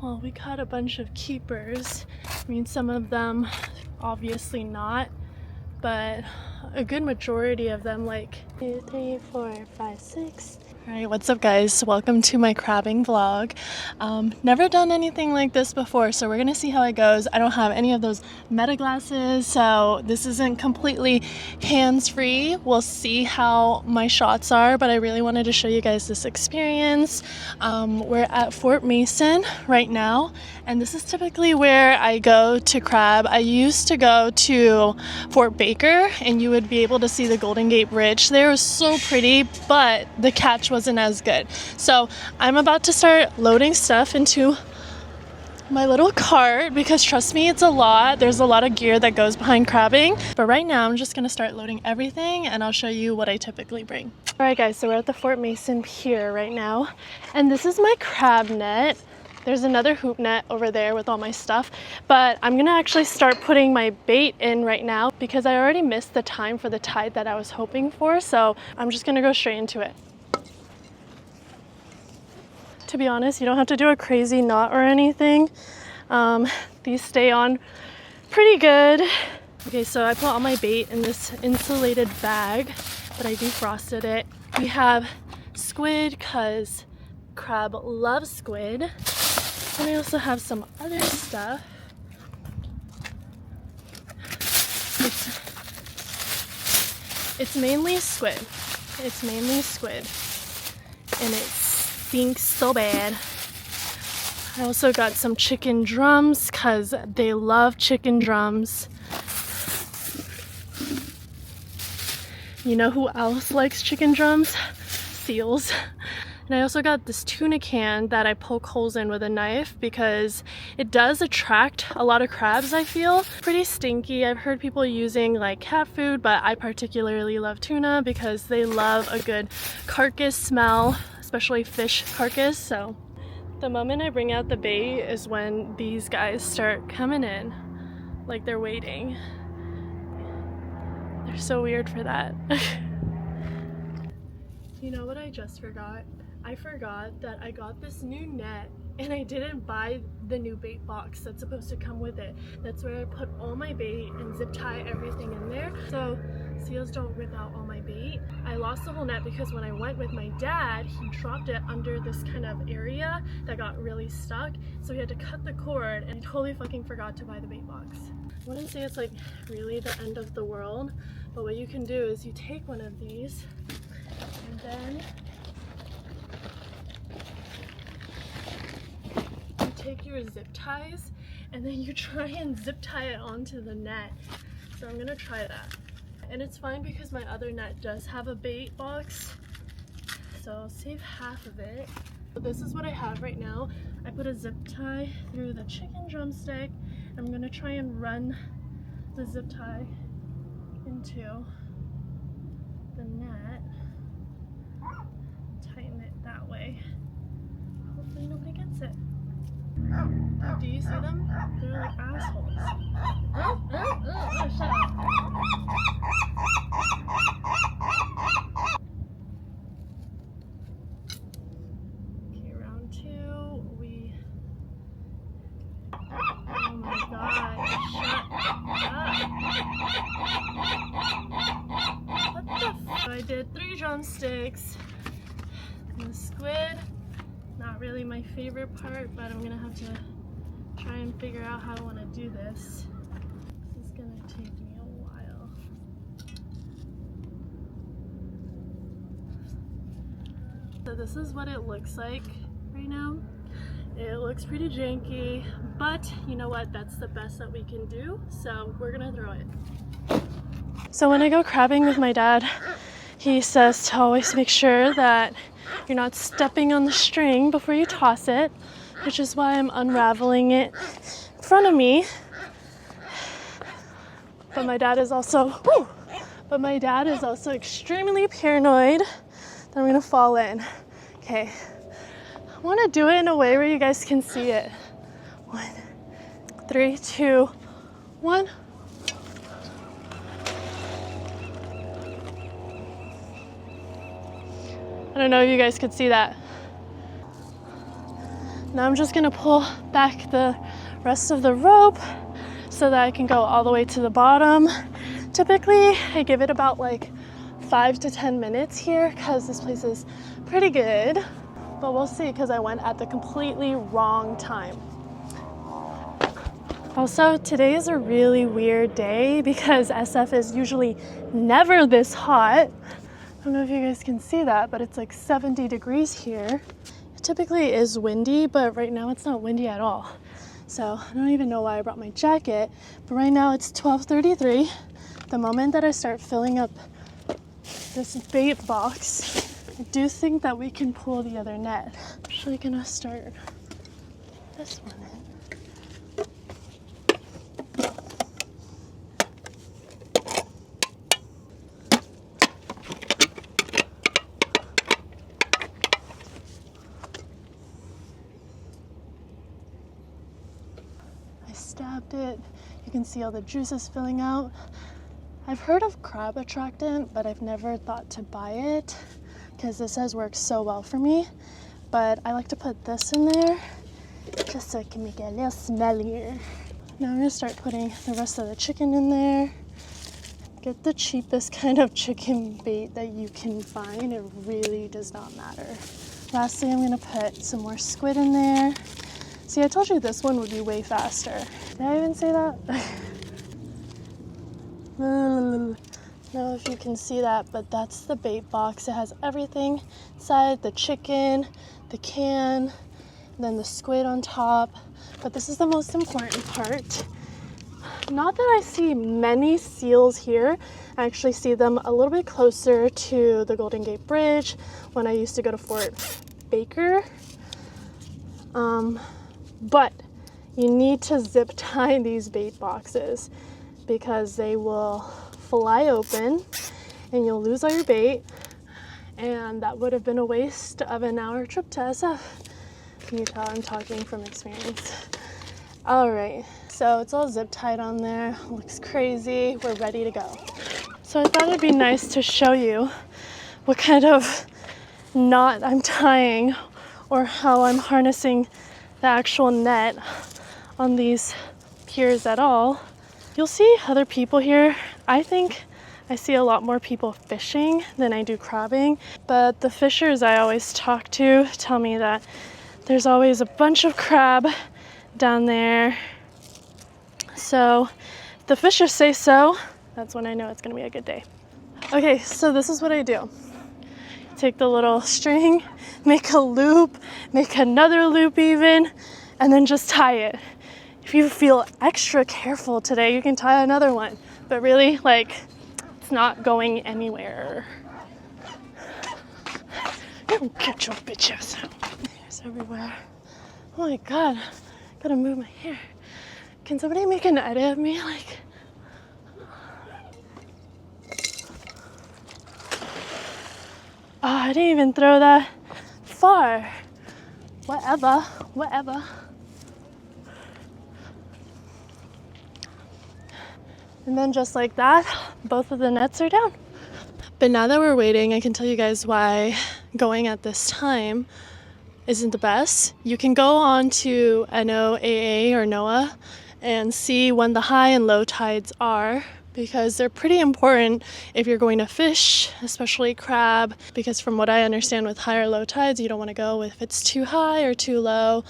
Well, we caught a bunch of keepers. I mean, some of them obviously not, but a good majority of them, like 2, 3, 4, 5, 6. All right, what's up guys? Welcome to my crabbing vlog. Never done anything like this before, so we're gonna see how it goes. I don't have any of those meta glasses, so this isn't completely hands-free. We'll see how my shots are, but I really wanted to show you guys this experience. We're at Fort Mason right now, and this is typically where I go to crab. I used to go to Fort Baker, and you would be able to see the Golden Gate Bridge. There was so pretty, but the catch wasn't as good. So I'm about to start loading stuff into my little cart because trust me, it's a lot. There's a lot of gear that goes behind crabbing. But right now I'm just gonna start loading everything and I'll show you what I typically bring. All right guys, so we're at the Fort Mason Pier right now. And this is my crab net. There's another hoop net over there with all my stuff, but I'm gonna actually start putting my bait in right now because I already missed the time for the tide that I was hoping for. So I'm just gonna go straight into it. To be honest, you don't have to do a crazy knot or anything. These stay on pretty good. Okay, so I put all my bait in this insulated bag, but I defrosted it. We have squid because crab loves squid. And I also have some other stuff. It's mainly squid. It's mainly squid. And it stinks so bad. I also got some chicken drums because they love chicken drums. You know who else likes chicken drums? Seals. And I also got this tuna can that I poke holes in with a knife because it does attract a lot of crabs, I feel. Pretty stinky. I've heard people using like cat food, but I particularly love tuna because they love a good carcass smell, especially fish carcass. So the moment I bring out the bait is when these guys start coming in, like they're waiting. They're so weird for that. You know what I just forgot? I forgot that I got this new net and I didn't buy the new bait box that's supposed to come with it. That's where I put all my bait and zip tie everything in there so seals don't rip out all my bait. I lost the whole net because when I went with my dad, he dropped it under this kind of area that got really stuck. So he had to cut the cord and I totally fucking forgot to buy the bait box. I wouldn't say it's like really the end of the world, but what you can do is you take one of these and then you take your zip ties and then you try and zip tie it onto the net. So I'm gonna try that. And it's fine because my other net does have a bait box, so I'll save half of it. But this is what I have right now. I put a zip tie through the chicken drumstick. I'm gonna try and run the zip tie into the net. Tighten it that way. Hopefully nobody gets it. Do you see them? They're like assholes. Shut up. Okay, round 2. Oh my god, shut up. What the f? I did 3 drumsticks. And the squid, not really my favorite part, but I'm gonna have to try and figure out how I want to do this. This is gonna take me a while. So this is what it looks like right now. It looks pretty janky, but you know what? That's the best that we can do, so we're gonna throw it. So when I go crabbing with my dad, he says to always make sure that you're not stepping on the string before you toss it, which is why I'm unraveling it in front of me. But my dad is also extremely paranoid that I'm gonna fall in. Okay, I want to do it in a way where you guys can see it. 1, 3, 2, 1. I don't know if you guys could see that. Now I'm just gonna pull back the rest of the rope so that I can go all the way to the bottom. Typically, I give it about like 5 to 10 minutes here because this place is pretty good, but we'll see because I went at the completely wrong time. Also, today is a really weird day because SF is usually never this hot. I don't know if you guys can see that, but it's like 70 degrees here. It typically is windy, but right now it's not windy at all. So I don't even know why I brought my jacket, but right now it's 12:33. The moment that I start filling up this bait box, I do think that we can pull the other net. I'm actually gonna start this one in. Stabbed it. You can see all the juices filling out. I've heard of crab attractant, but I've never thought to buy it because this has worked so well for me. But I like to put this in there just so it can make it a little smellier. Now I'm gonna start putting the rest of the chicken in there. Get the cheapest kind of chicken bait that you can find. It really does not matter. Lastly, I'm gonna put some more squid in there. See, I told you this one would be way faster. Did I even say that? I don't know if you can see that, but that's the bait box. It has everything inside, the chicken, the can, then the squid on top. But this is the most important part. Not that I see many seals here. I actually see them a little bit closer to the Golden Gate Bridge when I used to go to Fort Baker. But you need to zip tie these bait boxes because they will fly open and you'll lose all your bait, and that would have been a waste of an hour trip to SF. Can you tell I'm talking from experience? All right, so it's all zip tied on there. Looks crazy. We're ready to go. So I thought it'd be nice to show you what kind of knot I'm tying or how I'm harnessing the actual net on these piers at all. You'll see other people here. I think I see a lot more people fishing than I do crabbing, but the fishers I always talk to tell me that there's always a bunch of crab down there. So if the fishers say so, that's when I know it's gonna be a good day. Okay, so this is what I do. Take the little string, make a loop, make another loop even, and then just tie it. If you feel extra careful today, you can tie another one, but really, like, it's not going anywhere. Don't get your bitch ass out. Hairs everywhere. Oh my God, gotta move my hair. Can somebody make an edit of me? Like, oh, I didn't even throw that far. Whatever. And then just like that, both of the nets are down. But now that we're waiting, I can tell you guys why going at this time isn't the best. You can go on to NOAA or NOAA and see when the high and low tides are, because they're pretty important if you're going to fish, especially crab, because from what I understand with high or low tides, you don't want to go if it's too high or too low.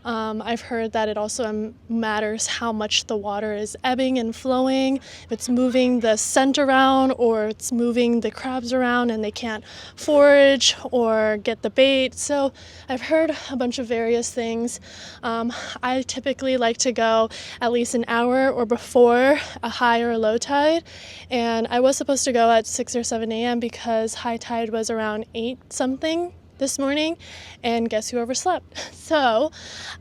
I've heard that it also matters how much the water is ebbing and flowing, if it's moving the scent around or it's moving the crabs around and they can't forage or get the bait. So I've heard a bunch of various things. I typically like to go at least an hour or before a high or a low tide, and I was supposed to go at 6 or 7 a.m. because high tide was around 8 something this morning, and guess who overslept? So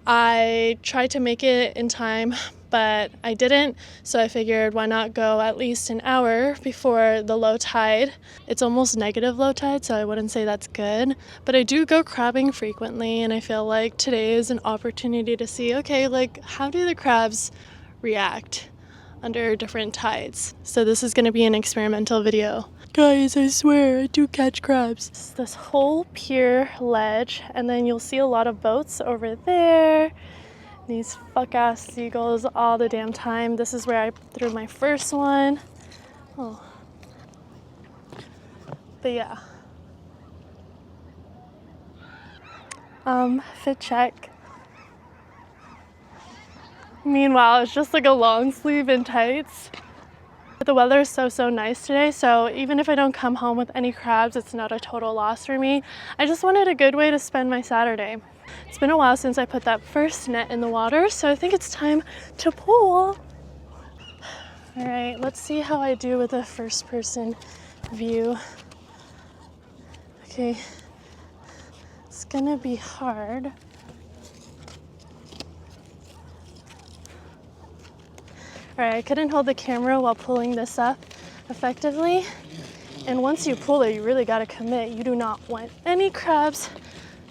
I tried to make it in time, but I didn't, so I figured why not go at least an hour before the low tide. It's almost negative low tide, so I wouldn't say that's good, but I do go crabbing frequently, and I feel like today is an opportunity to see, okay, like, how do the crabs react under different tides? So this is going to be an experimental video. Guys, I swear, I do catch crabs. It's this whole pier ledge, and then you'll see a lot of boats over there. These fuck-ass seagulls all the damn time. This is where I threw my first one. Oh. But yeah. Fit check. Meanwhile, it's just like a long sleeve and tights. But the weather is so nice today, so even if I don't come home with any crabs, it's not a total loss for me. I just wanted a good way to spend my Saturday. It's been a while since I put that first net in the water, so I think it's time to pull. All right, let's see how I do with a first person view. Okay, it's gonna be hard. All right, I couldn't hold the camera while pulling this up effectively. And once you pull it, you really gotta commit. You do not want any crabs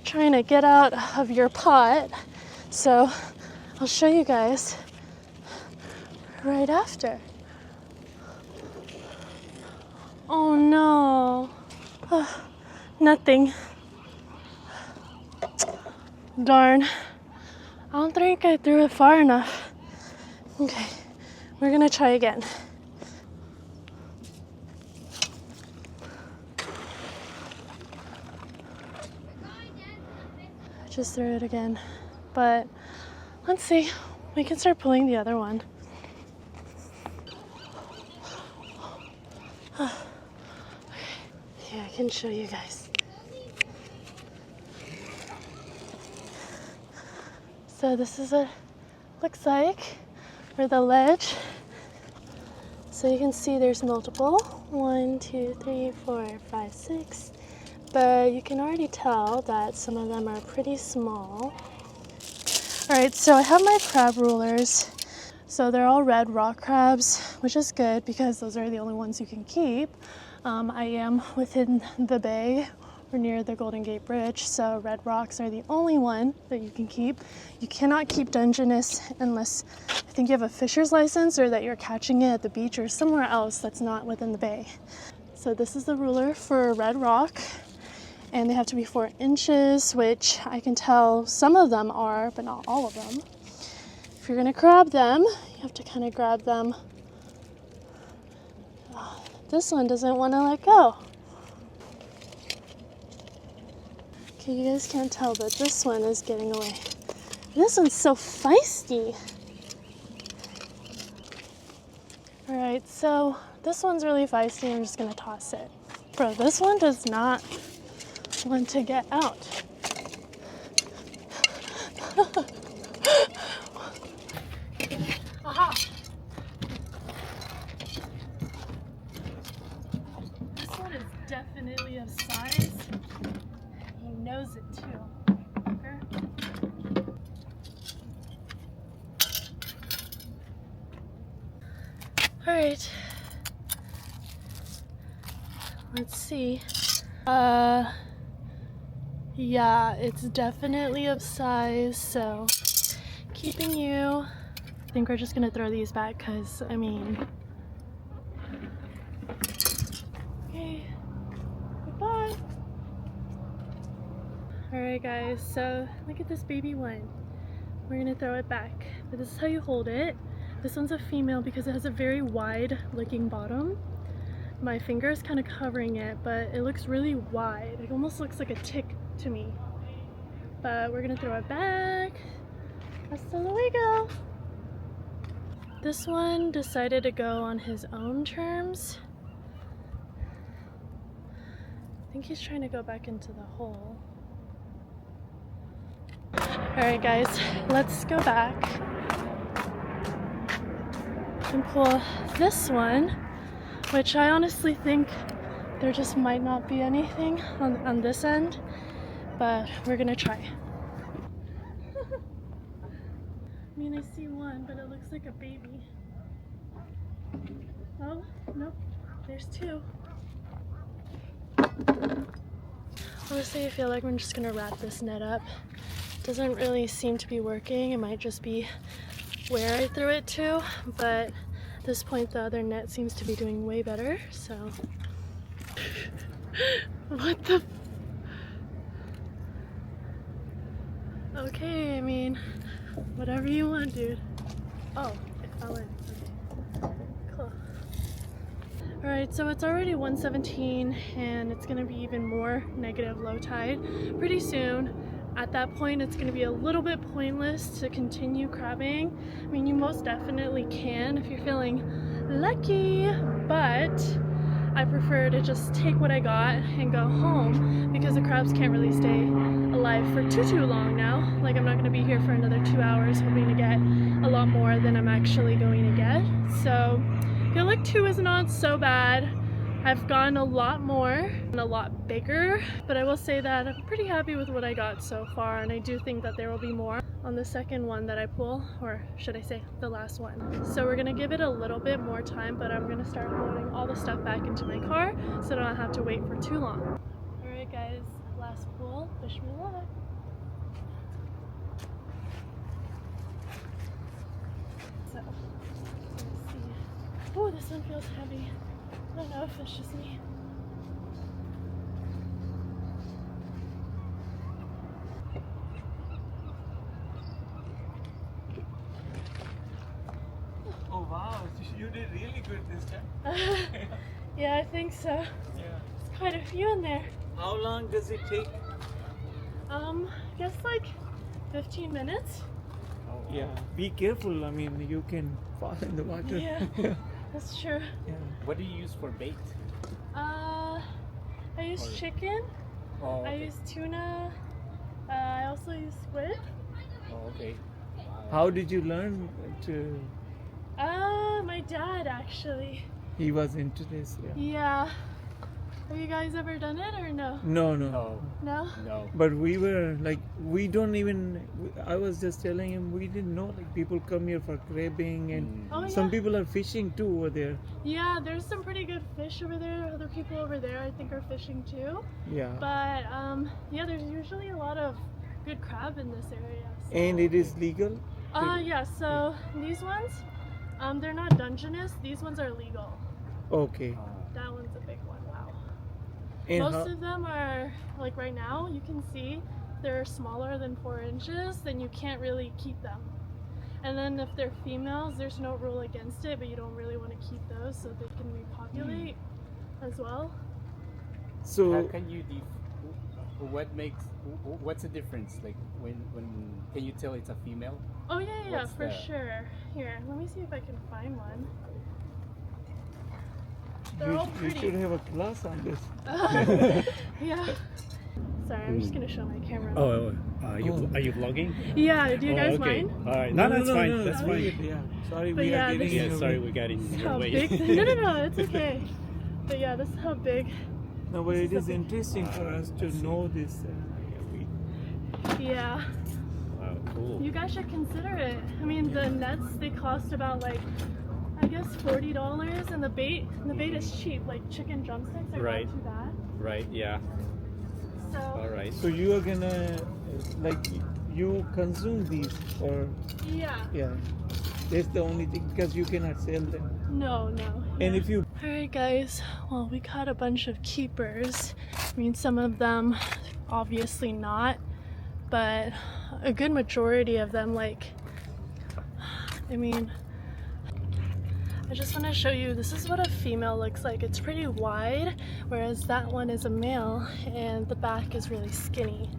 trying to get out of your pot. So I'll show you guys right after. Oh no, nothing. Darn, I don't think I threw it far enough. Okay, we're gonna try again. I just threw it again, but let's see. We can start pulling the other one. Yeah, I can show you guys. So this is what it looks like for the ledge. So you can see there's multiple. 1, 2, 3, 4, 5, 6. But you can already tell that some of them are pretty small. All right, so I have my crab rulers. So they're all red rock crabs, which is good because those are the only ones you can keep. I am within the bay or near the Golden Gate Bridge, so red rocks are the only one that you can keep. You cannot keep Dungeness unless I think you have a fisher's license or that you're catching it at the beach or somewhere else that's not within the bay. So this is the ruler for red rock, and they have to be 4 inches, which I can tell some of them are, but not all of them. If you're gonna grab them, you have to kind of grab them. Oh, this one doesn't want to let go. Okay, you guys can't tell, but this one is getting away. This one's so feisty. All right, so this one's really feisty. I'm just gonna toss it. Bro, this one does not want to get out. Aha! This one is definitely of size. He knows it too. Okay. All right. Let's see. Yeah, it's definitely of size, so keeping you. I think we're just gonna throw these back because, I mean, okay, goodbye. All right guys, so look at this baby one. We're gonna throw it back, but this is how you hold it. This one's a female because it has a very wide looking bottom. My finger is kind of covering it, but it looks really wide. It almost looks like a tick to me. But we're gonna throw it back. Hasta luego. This one decided to go on his own terms. I think he's trying to go back into the hole. Alright guys, let's go back and pull this one, which I honestly think there just might not be anything on this end, but we're gonna try. I mean, I see one, but it looks like a baby. Oh, nope, there's 2. Honestly, I feel like I'm just gonna wrap this net up. Doesn't really seem to be working. It might just be where I threw it to, but at this point the other net seems to be doing way better, so What the? Okay, I mean, whatever you want, dude. Oh, it fell in. Okay, cool. Alright, so it's already 1:17 and it's gonna be even more negative low tide pretty soon. At that point, it's gonna be a little bit pointless to continue crabbing. I mean, you most definitely can if you're feeling lucky, but I prefer to just take what I got and go home because the crabs can't really stay alive for too long now. Like, I'm not going to be here for another 2 hours hoping to get a lot more than I'm actually going to get. So I feel like 2 is not so bad. I've gotten a lot more and a lot bigger, but I will say that I'm pretty happy with what I got so far, and I do think that there will be more on the second one that I pull, or should I say the last one. So we're gonna give it a little bit more time, but I'm gonna start loading all the stuff back into my car so I don't have to wait for too long. Alright guys, last pull, wish me luck. So, let's see. Oh, this one feels heavy. I don't know if it's just me. Oh wow, you did really good this time. Yeah, I think so. Yeah. There's quite a few in there. How long does it take? I guess like 15 minutes. Oh, wow. Yeah, be careful. I mean, you can fall in the water. Yeah, that's true. Yeah. What do you use for bait? I use chicken. Oh, I okay. use tuna. I also use squid. Oh, okay. Wow. How did you learn to? My dad actually. He was into this. Yeah. Yeah. Have you guys ever done it or no? No, no. No, No? no. But we were like, we don't even. I was just telling him we didn't know like people come here for crabbing and Oh, some yeah. people are fishing too over there. Yeah, there's some pretty good fish over there. Other people over there I think are fishing too. Yeah. But yeah, there's usually a lot of good crab in this area. So. And it is legal. Yeah, so these ones, they're not Dungeness. These ones are legal. Okay. That one's a big one, wow. And Most of them are, like right now, you can see they're smaller than 4 inches, then you can't really keep them. And then if they're females, there's no rule against it, but you don't really want to keep those so they can repopulate as well. so How can you what's the difference? Like when can you tell it's a female? Oh yeah, What's for that? sure. Here, let me see if I can find one. They're all you pretty. should have a class on this. Yeah. Sorry, I'm just gonna show my camera. Oh, Oh. are you vlogging? Yeah, do you guys okay. mind? All right. No, that's fine. No, that's sorry. fine. Yeah. Sorry, But we yeah, are getting this in Yeah, your sorry, way. we got in your How way. big? No, it's okay. But yeah, this is how big. No, but it This is is a- interesting for us to know this. Yeah, Wow, cool. you guys should consider it. I mean, the nets, they cost about like, I guess $40, and the bait is cheap. Like chicken drumsticks are Right. not too bad. Right. Yeah. All So right. So you are gonna like you consume these or yeah, that's the only thing because you cannot sell them. no. And if you Alright guys, well we caught a bunch of keepers. I mean some of them obviously not, but a good majority of them, like, I mean, I just want to show you, this is what a female looks like. It's pretty wide, whereas that one is a male and the back is really skinny.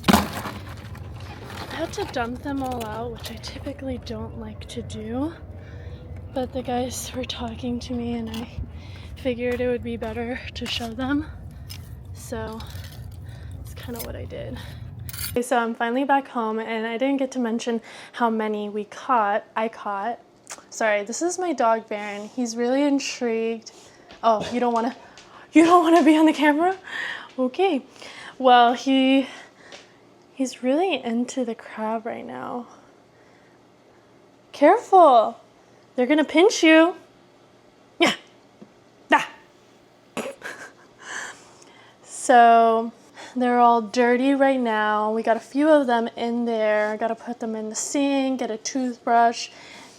I had to dump them all out, which I typically don't like to do, but the guys were talking to me and I figured it would be better to show them, so it's kind of what I did. Okay, so I'm finally back home and I didn't get to mention how many I caught. Sorry, this is my dog Baron. He's really intrigued. Oh, you don't want to be on the camera? Okay. Well, he's really into the crab right now. Careful. They're going to pinch you. Yeah. Ah. So, they're all dirty right now. We got a few of them in there. I got to put them in the sink, get a toothbrush,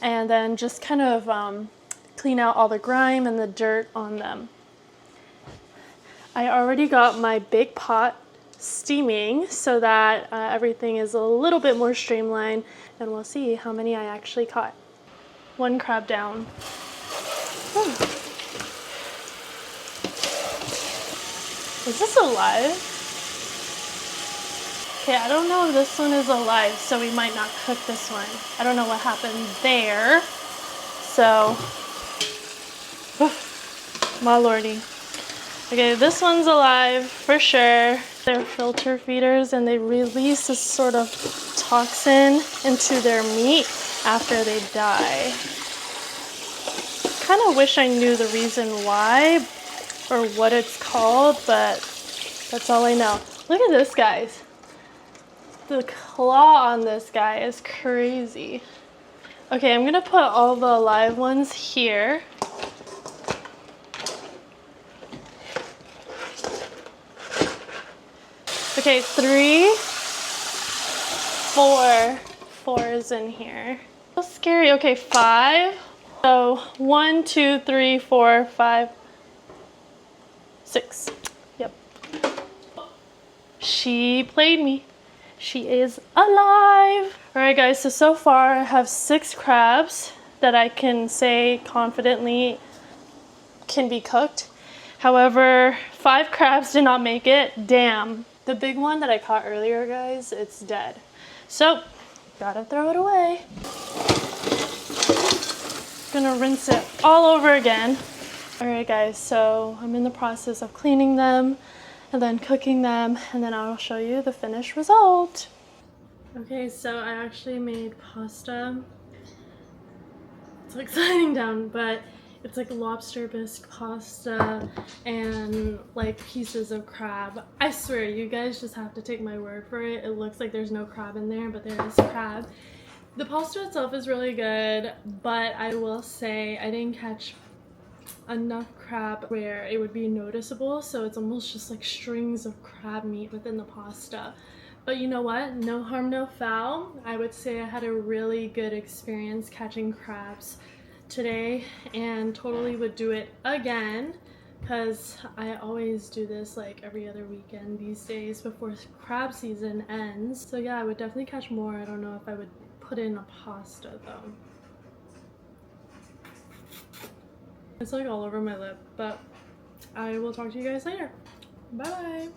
and then just kind of clean out all the grime and the dirt on them. I already got my big pot steaming so that everything is a little bit more streamlined, and we'll see how many I actually caught. One crab down. Is this alive? Okay, I don't know if this one is alive, so we might not cook this one. I don't know what happened there. So, my lordy. Okay, this one's alive for sure. They're filter feeders and they release this sort of toxin into their meat after they die. Kind of wish I knew the reason why or what it's called, but that's all I know. Look at this, guys. The claw on this guy is crazy. Okay, I'm gonna put all the live ones here. Okay, 3, 4. 4 is in here. So scary. Okay, 5. So 1, 2, 3, 4, 5, 6. Yep. She played me. She is alive. All right, guys, so far I have 6 crabs that I can say confidently can be cooked. However, 5 crabs did not make it. Damn. The big one that I caught earlier, guys, it's dead. So, gotta throw it away. Gonna rinse it all over again. All right, guys, so I'm in the process of cleaning them and then cooking them, and then I'll show you the finished result. Okay, so I actually made pasta. It's like sliding down, but it's like lobster bisque pasta and like pieces of crab. I swear, you guys just have to take my word for it. It looks like there's no crab in there, but there is crab. The pasta itself is really good, but I will say I didn't catch enough crab where it would be noticeable, so it's almost just like strings of crab meat within the pasta. But you know what? No harm, no foul. I would say I had a really good experience catching crabs today and totally would do it again, because I always do this like every other weekend these days before crab season ends. So yeah, I would definitely catch more. I don't know if I would put in a pasta though. It's like all over my lip, but I will talk to you guys later. Bye bye.